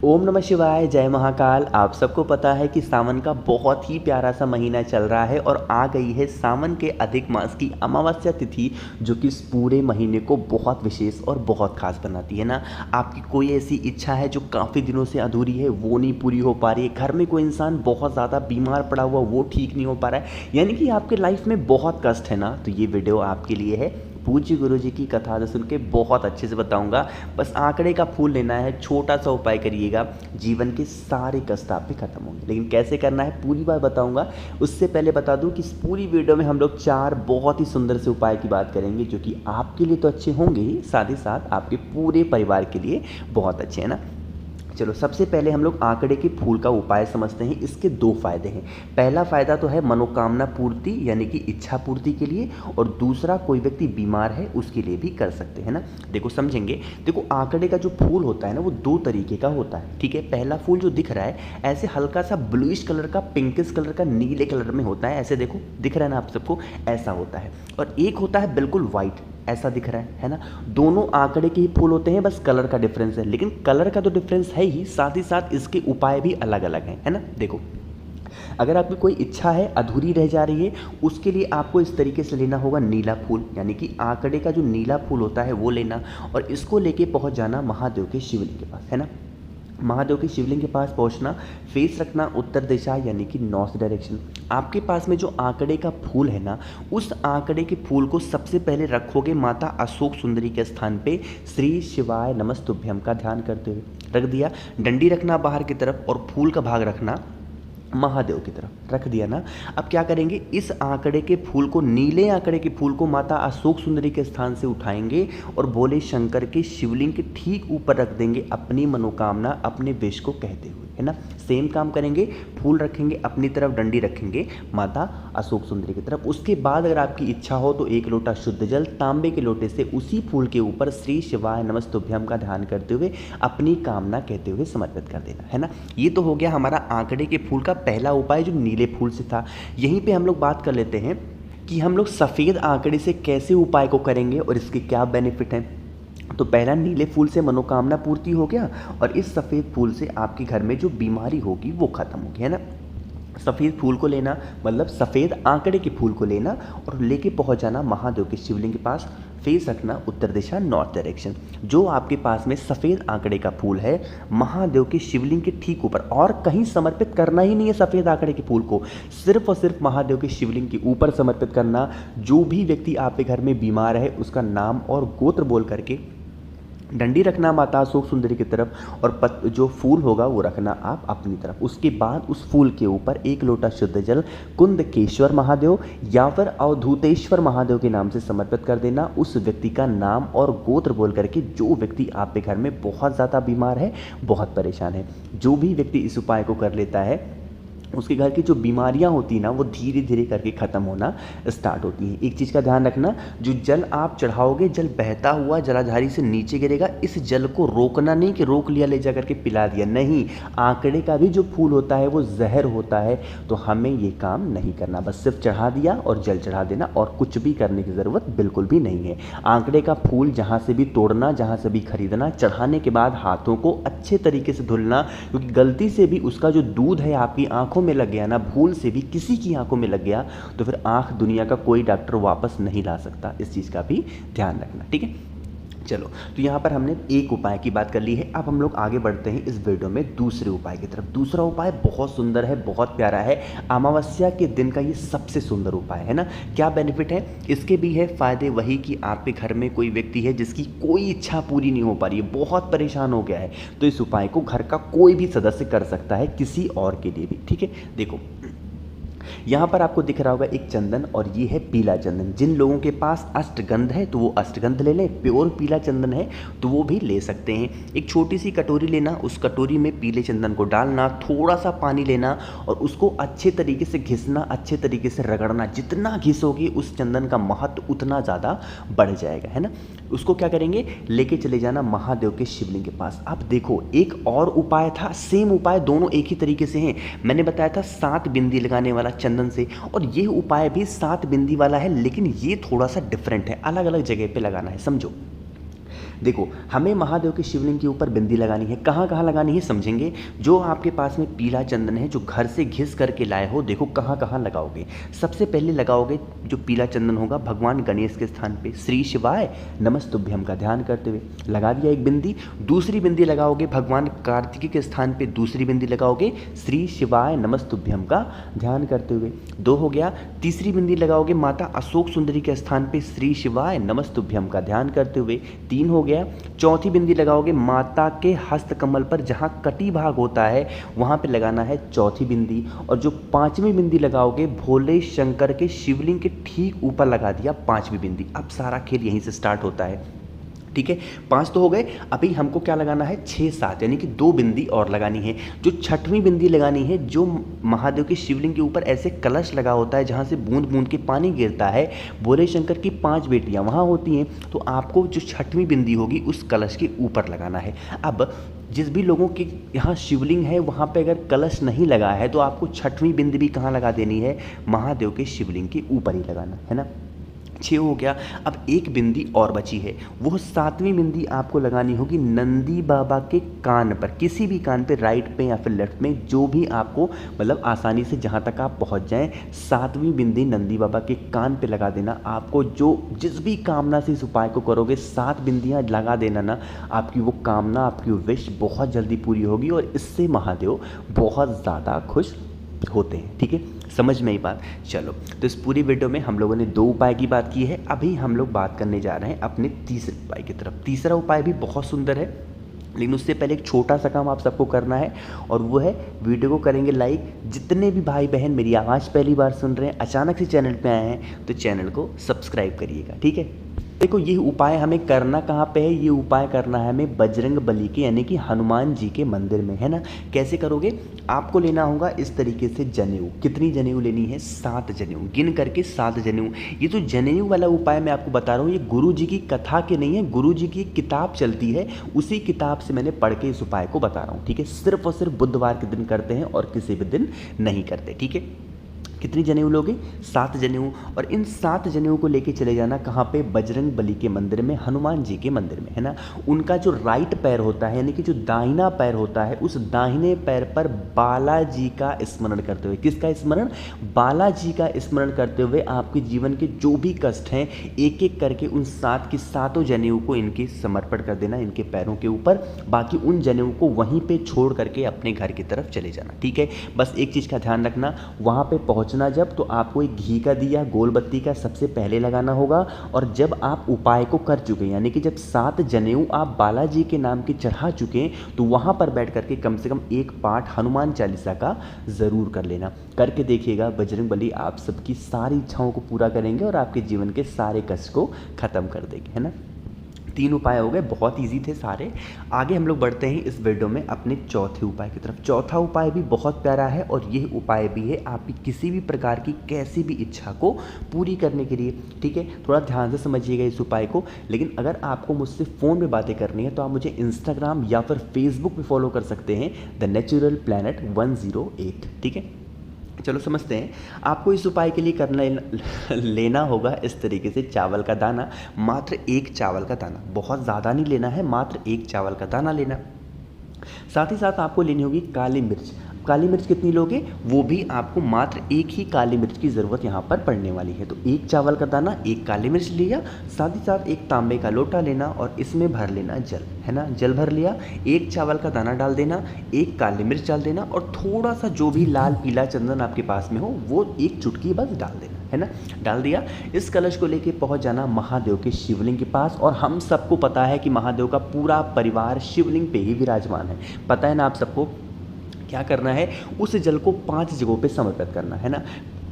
ओम नमः शिवाय, जय महाकाल। आप सबको पता है कि सावन का बहुत ही प्यारा सा महीना चल रहा है और आ गई है सावन के अधिक मास की अमावस्या तिथि, जो कि इस पूरे महीने को बहुत विशेष और बहुत खास बनाती है ना। आपकी कोई ऐसी इच्छा है जो काफ़ी दिनों से अधूरी है, वो नहीं पूरी हो पा रही है, घर में कोई इंसान बहुत ज़्यादा बीमार पड़ा हुआ, वो ठीक नहीं हो पा रहा है, यानी कि आपके लाइफ में बहुत कष्ट है ना, तो ये वीडियो आपके लिए है। पूज्य गुरु जी की कथा से सुन के बहुत अच्छे से बताऊंगा। बस आंकड़े का फूल लेना है, छोटा सा उपाय करिएगा, जीवन के सारे कष्ट आप पे खत्म होंगे। लेकिन कैसे करना है पूरी बात बताऊंगा। उससे पहले बता दूं कि इस पूरी वीडियो में हम लोग 4 बहुत ही सुंदर से उपाय की बात करेंगे, जो कि आपके लिए तो अच्छे होंगे ही, साथ ही साथ आपके पूरे परिवार के लिए बहुत अच्छे हैं ना। चलो, सबसे पहले हम लोग आंकड़े के फूल का उपाय समझते हैं। इसके 2 फायदे हैं। पहला फायदा तो है मनोकामना पूर्ति, यानी कि इच्छा पूर्ति के लिए, और दूसरा कोई व्यक्ति बीमार है उसके लिए भी कर सकते हैं ना। देखो समझेंगे। देखो, आंकड़े का जो फूल होता है ना, वो 2 तरीके का होता है, ठीक है। पहला फूल जो दिख रहा है ऐसे हल्का सा ब्लूइश कलर का, पिंकिश कलर का, नीले कलर में होता है, ऐसे देखो दिख रहा है ना आप सबको, ऐसा होता है। और एक होता है बिल्कुल वाइट, ऐसा दिख रहा है ना। दोनों आंकड़े के ही फूल होते हैं, बस कलर का डिफरेंस है। लेकिन कलर का तो डिफरेंस है ही, साथ ही साथ इसके उपाय भी अलग अलग हैं, है ना। देखो, अगर आपकी कोई इच्छा है अधूरी रह जा रही है, उसके लिए आपको इस तरीके से लेना होगा नीला फूल, यानी कि आंकड़े का जो नीला फूल होता है वो लेना, और इसको लेके पहुंच जाना महादेव के शिवलिंग के पास, है ना। महादेव के शिवलिंग के पास पहुंचना, फेस रखना उत्तर दिशा, यानी कि नॉर्थ डायरेक्शन। आपके पास में जो आंकड़े का फूल है ना, उस आंकड़े के फूल को सबसे पहले रखोगे माता अशोक सुंदरी के स्थान पे, श्री शिवाय नमस्तुभ्यम का ध्यान करते हुए रख दिया। डंडी रखना बाहर की तरफ और फूल का भाग रखना महादेव की तरफ रख दिया ना। अब क्या करेंगे, इस आंकड़े के फूल को, नीले आंकड़े के फूल को माता अशोक सुंदरी के स्थान से उठाएंगे और बोले शंकर के शिवलिंग के ठीक ऊपर रख देंगे, अपनी मनोकामना, अपने विश को कहते हुए, है ना। सेम काम करेंगे, फूल रखेंगे अपनी तरफ, डंडी रखेंगे माता अशोक सुंदरी की तरफ। उसके बाद अगर आपकी इच्छा हो तो 1 लोटा शुद्ध जल तांबे के लोटे से उसी फूल के ऊपर श्री शिवाय नमस्तुभ्यम का ध्यान करते हुए अपनी कामना कहते हुए समर्पित कर देना, है ना। ये तो हो गया हमारा आंकड़े के फूल का पहला उपाय, जो नीले फूल से था। यहीं पे हम लोग बात कर लेते हैं कि हम लोग सफ़ेद आंकड़े से कैसे उपाय को करेंगे और इसके क्या बेनिफिट हैं। तो पहला, नीले फूल से मनोकामना पूर्ति हो गया, और इस सफ़ेद फूल से आपके घर में जो बीमारी होगी वो खत्म होगी, है ना। सफ़ेद फूल को लेना, मतलब सफ़ेद आंकड़े के फूल को लेना और लेके पहुंच जाना महादेव के शिवलिंग के पास, फेस रखना उत्तर दिशा नॉर्थ डायरेक्शन। जो आपके पास में सफ़ेद आंकड़े का फूल है, महादेव के शिवलिंग के ठीक ऊपर, और कहीं समर्पित करना ही नहीं है सफ़ेद आंकड़े के फूल को, सिर्फ और सिर्फ महादेव के शिवलिंग के ऊपर समर्पित करना। जो भी व्यक्ति आपके घर में बीमार है उसका नाम और गोत्र बोल करके डंडी रखना माता अशोक सुंदरी की तरफ, और जो फूल होगा वो रखना आप अपनी तरफ। उसके बाद उस फूल के ऊपर 1 लोटा शुद्ध जल कुंदकेश्वर महादेव या फिर अवधूतेश्वर महादेव के नाम से समर्पित कर देना। उस व्यक्ति का नाम और गोत्र बोल करके, जो व्यक्ति आपके घर में बहुत ज़्यादा बीमार है, बहुत परेशान है, जो भी व्यक्ति इस उपाय को कर लेता है, उसके घर की जो बीमारियां होती हैं ना, वो धीरे धीरे करके ख़त्म होना स्टार्ट होती हैं। एक चीज़ का ध्यान रखना, जो जल आप चढ़ाओगे, जल बहता हुआ जलाधारी से नीचे गिरेगा। इस जल को रोकना नहीं कि रोक लिया ले जा करके पिला दिया, नहीं। आंकड़े का भी जो फूल होता है वो जहर होता है, तो हमें ये काम नहीं करना। बस सिर्फ चढ़ा दिया और जल चढ़ा देना, और कुछ भी करने की ज़रूरत बिल्कुल भी नहीं है। आंकड़े का फूल जहाँ से भी तोड़ना, जहाँ से भी खरीदना, चढ़ाने के बाद हाथों को अच्छे तरीके से धुलना, क्योंकि गलती से भी उसका जो दूध है आपकी आंखों में लग गया ना, भूल से भी किसी की आंखों में लग गया, तो फिर आंख दुनिया का कोई डॉक्टर वापस नहीं ला सकता। इस चीज का भी ध्यान रखना, ठीक है। चलो, तो यहाँ पर हमने एक उपाय की बात कर ली है। अब हम लोग आगे बढ़ते हैं इस वीडियो में दूसरे उपाय की तरफ। दूसरा उपाय बहुत सुंदर है, बहुत प्यारा है। अमावस्या के दिन का ये सबसे सुंदर उपाय है ना। क्या बेनिफिट है इसके भी है फायदे, वही कि आपके घर में कोई व्यक्ति है जिसकी कोई इच्छा पूरी नहीं हो पा रही है, बहुत परेशान हो गया है, तो इस उपाय को घर का कोई भी सदस्य कर सकता है, किसी और के लिए भी, ठीक है। देखो, यहाँ पर आपको दिख रहा होगा एक चंदन, और ये है पीला चंदन। जिन लोगों के पास अष्टगंध है तो वो अष्टगंध ले लें, प्योर पीला चंदन है तो वो भी ले सकते हैं। एक छोटी सी कटोरी लेना, उस कटोरी में पीले चंदन को डालना, थोड़ा सा पानी लेना और उसको अच्छे तरीके से घिसना, अच्छे तरीके से रगड़ना। जितना घिसोगे उस चंदन का महत्व उतना ज़्यादा बढ़ जाएगा, है ना। उसको क्या करेंगे, लेके चले जाना महादेव के शिवलिंग के पास। अब देखो, एक और उपाय था, सेम उपाय, दोनों एक ही तरीके से हैं। मैंने बताया था 7 बिंदी लगाने वाला चंदन से, और ये उपाय भी 7 बिंदी वाला है, लेकिन ये थोड़ा सा डिफरेंट है, अलग अलग जगह पे लगाना है, समझो। देखो, हमें महादेव के शिवलिंग के ऊपर बिंदी लगानी है। कहाँ कहाँ लगानी है समझेंगे। जो आपके पास में पीला चंदन है जो घर से घिस करके लाए हो, देखो कहाँ कहाँ लगाओगे। सबसे पहले लगाओगे जो पीला चंदन होगा भगवान गणेश के स्थान पे, श्री शिवाय नमस्तुभ्यम का ध्यान करते हुए लगा दिया एक बिंदी। दूसरी बिंदी लगाओगे भगवान कार्तिकी के स्थान पे, दूसरी बिंदी लगाओगे श्री शिवाय नमस्तुभ्यम का ध्यान करते हुए, 2 हो गया। तीसरी बिंदी लगाओगे माता अशोक सुंदरी के स्थान पे, श्री शिवाय नमस्तुभ्यम का ध्यान करते हुए, 3 हो गया। चौथी बिंदी लगाओगे माता के हस्त कमल पर, जहाँ कटी भाग होता है वहाँ पे लगाना है चौथी बिंदी। और जो 5वीं बिंदी लगाओगे भोले शंकर के शिवलिंग के ठीक ऊपर लगा दिया 5वीं बिंदी। अब सारा खेल यहीं से स्टार्ट होता है। ठीक है, 5 तो हो गए। अभी हमको क्या लगाना है 6 7, यानी कि 2 बिंदी और लगानी है। जो 6वीं बिंदी लगानी है, जो महादेव के शिवलिंग के ऊपर ऐसे कलश लगा होता है जहाँ से बूंद बूंद के पानी गिरता है, भोले शंकर की 5 बेटियाँ वहाँ होती हैं, तो आपको जो 6वीं बिंदी होगी उस कलश के ऊपर लगाना है। अब जिस भी लोगों के यहाँ शिवलिंग है वहाँ पे अगर कलश नहीं लगा है तो आपको 6वीं बिंदी भी कहाँ लगा देनी है, महादेव के शिवलिंग के ऊपर ही लगाना है ना। 6 हो गया। अब एक बिंदी और बची है, वो 7वीं बिंदी आपको लगानी होगी नंदी बाबा के कान पर, किसी भी कान पे, राइट पे या फिर लेफ्ट में, जो भी आपको मतलब आसानी से जहाँ तक आप पहुँच जाएं। 7वीं बिंदी नंदी बाबा के कान पे लगा देना। आपको जो जिस भी कामना से इस उपाय को करोगे 7 बिंदियाँ लगा देना ना, आपकी वो कामना, आपकी विश बहुत जल्दी पूरी होगी और इससे महादेव बहुत ज़्यादा खुश होते हैं। ठीक है, समझ में ही बात। चलो, तो इस पूरी वीडियो में हम लोगों ने 2 उपाय की बात की है। अभी हम लोग बात करने जा रहे हैं अपने तीसरे उपाय की तरफ। तीसरा उपाय भी बहुत सुंदर है, लेकिन उससे पहले एक छोटा सा काम आप सबको करना है, और वो है वीडियो को करेंगे लाइक। जितने भी भाई बहन मेरी आवाज़ पहली बार सुन रहे हैं, अचानक से चैनल पे आए हैं, तो चैनल को सब्सक्राइब करिएगा। ठीक है, देखो ये उपाय हमें करना कहाँ पे है, ये उपाय करना है हमें बजरंग बली के यानी कि हनुमान जी के मंदिर में, है ना। कैसे करोगे, आपको लेना होगा इस तरीके से जनेऊ। कितनी जनेऊ लेनी है, 7 जनेऊ, गिन करके 7 जनेऊ। ये जो जनेऊ वाला उपाय मैं आपको बता रहा हूँ, ये गुरु जी की कथा के नहीं है, गुरु जी की एक किताब चलती है, उसी किताब से मैंने पढ़ के इस उपाय को बता रहा हूँ। ठीक है, सिर्फ और सिर्फ बुधवार के दिन करते हैं और किसी भी दिन नहीं करते। ठीक है, कितनी जनेऊ लोगे, 7 जनेऊ। और इन 7 जनेऊ को लेके चले जाना कहाँ पे, बजरंग बली के मंदिर में, हनुमान जी के मंदिर में, है ना। उनका जो राइट पैर होता है यानी कि जो दाहिना पैर होता है, उस दाहिने पैर पर बालाजी का स्मरण करते हुए, किसका स्मरण, बालाजी का स्मरण करते हुए आपके जीवन के जो भी कष्ट हैं एक एक करके उन 7 की 7 जनेऊ को इनके समर्पण कर देना, इनके पैरों के ऊपर। बाकी उन जनेऊ को वहीं पे छोड़ करके अपने घर की तरफ चले जाना। ठीक है, बस एक चीज़ का ध्यान रखना, वहाँ पे पहुँचना जब, तो आपको एक घी का दिया गोल बत्ती का सबसे पहले लगाना होगा। और जब आप उपाय को कर चुके हैं, यानी कि जब 7 जनेऊ आप बालाजी के नाम के चढ़ा चुके हैं, तो वहाँ पर बैठ करके कम से कम एक पाठ हनुमान चालीसा का ज़रूर कर लेना। करके देखिएगा, बजरंग बली आप सबकी सारी इच्छाओं को पूरा करेंगे और आपके जीवन के सारे कष्ट को ख़त्म कर देंगे, है ना। 3 उपाय हो गए, बहुत इजी थे सारे। आगे हम लोग बढ़ते हैं इस वीडियो में अपने चौथे उपाय की तरफ। चौथा उपाय भी बहुत प्यारा है और यह उपाय भी है आपकी किसी भी प्रकार की कैसी भी इच्छा को पूरी करने के लिए। ठीक है, थोड़ा ध्यान से समझिएगा इस उपाय को। लेकिन अगर आपको मुझसे फ़ोन पे बातें करनी है तो आप मुझे इंस्टाग्राम या फिर फेसबुक पे फॉलो कर सकते हैं, द नेचुरल प्लैनेट 108। ठीक है, चलो समझते हैं। आपको इस उपाय के लिए लेना होगा इस तरीके से चावल का दाना, मात्र 1 चावल का दाना, बहुत ज़्यादा नहीं लेना है, मात्र 1 चावल का दाना लेना। साथ ही साथ आपको लेनी होगी काली मिर्च। काली मिर्च कितनी लोगे, वो भी आपको मात्र 1 ही काली मिर्च की ज़रूरत यहाँ पर पड़ने वाली है। तो 1 चावल का दाना, 1 काली मिर्च लिया, साथ ही साथ 1 तांबे का लोटा लेना और इसमें भर लेना जल, है ना। जल भर लिया, 1 चावल का दाना डाल देना, 1 काली मिर्च डाल देना और थोड़ा सा जो भी लाल पीला चंदन आपके पास में हो वो 1 चुटकी बस डाल देना, है ना। डाल दिया, इस कलश को लेके पहुँच जाना महादेव के शिवलिंग के पास। और हम सबको पता है कि महादेव का पूरा परिवार शिवलिंग पे ही विराजमान है, पता है ना आप सबको। क्या करना है, उस जल को 5 जगहों पे समर्पित करना है ना।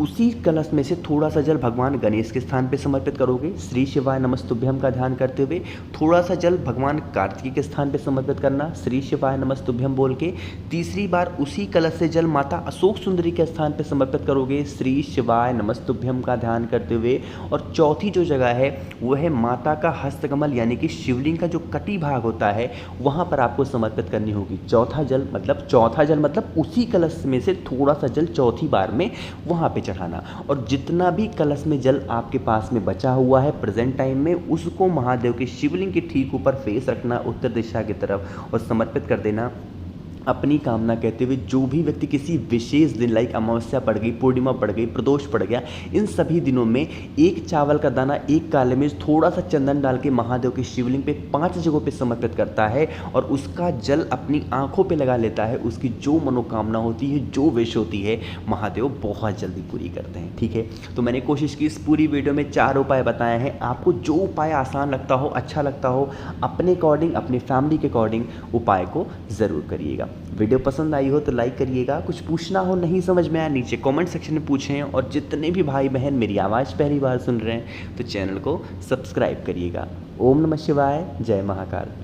उसी कलश में से थोड़ा सा जल भगवान गणेश के स्थान पे समर्पित करोगे, श्री शिवाय नमस्तुभ्यम का ध्यान करते हुए। थोड़ा सा जल भगवान कार्तिकी के स्थान पे समर्पित करना, श्री शिवाय नमस्तुभ्यम बोल के। तीसरी बार उसी कलश से जल माता अशोक सुंदरी के स्थान पे समर्पित करोगे, श्री शिवाय नमस्तुभ्यम का ध्यान करते हुए। और चौथी जो जगह है वो है माता का हस्तकमल यानी कि शिवलिंग का जो कटी भाग होता है वहाँ पर आपको समर्पित करनी होगी चौथा जल मतलब उसी कलश में से थोड़ा सा जल चौथी बार में वहाँ पे चढ़ाना, और जितना भी कलश में जल आपके पास में बचा हुआ है प्रेजेंट टाइम में, उसको महादेव के शिवलिंग के ठीक ऊपर फेस रखना उत्तर दिशा की तरफ और समर्पित कर देना अपनी कामना कहते हुए। जो भी व्यक्ति किसी विशेष दिन लाइक अमावस्या पड़ गई, पूर्णिमा पड़ गई, प्रदोष पड़ गया, इन सभी दिनों में एक चावल का दाना, एक काले मिर्च, थोड़ा सा चंदन डाल के महादेव के शिवलिंग पे 5 जगहों पे समर्पित करता है और उसका जल अपनी आंखों पे लगा लेता है, उसकी जो मनोकामना होती है, जो विश होती है, महादेव बहुत जल्दी पूरी करते हैं। ठीक है, तो मैंने कोशिश की इस पूरी वीडियो में 4 उपाय बताए हैं। आपको जो उपाय आसान लगता हो, अच्छा लगता हो, अपने अकॉर्डिंग, अपनी फैमिली के अकॉर्डिंग उपाय को ज़रूर करिएगा। वीडियो पसंद आई हो तो लाइक करिएगा। कुछ पूछना हो, नहीं समझ में आया, नीचे कमेंट सेक्शन में पूछें। और जितने भी भाई बहन मेरी आवाज़ पहली बार सुन रहे हैं तो चैनल को सब्सक्राइब करिएगा। ओम नमः शिवाय, जय महाकाल।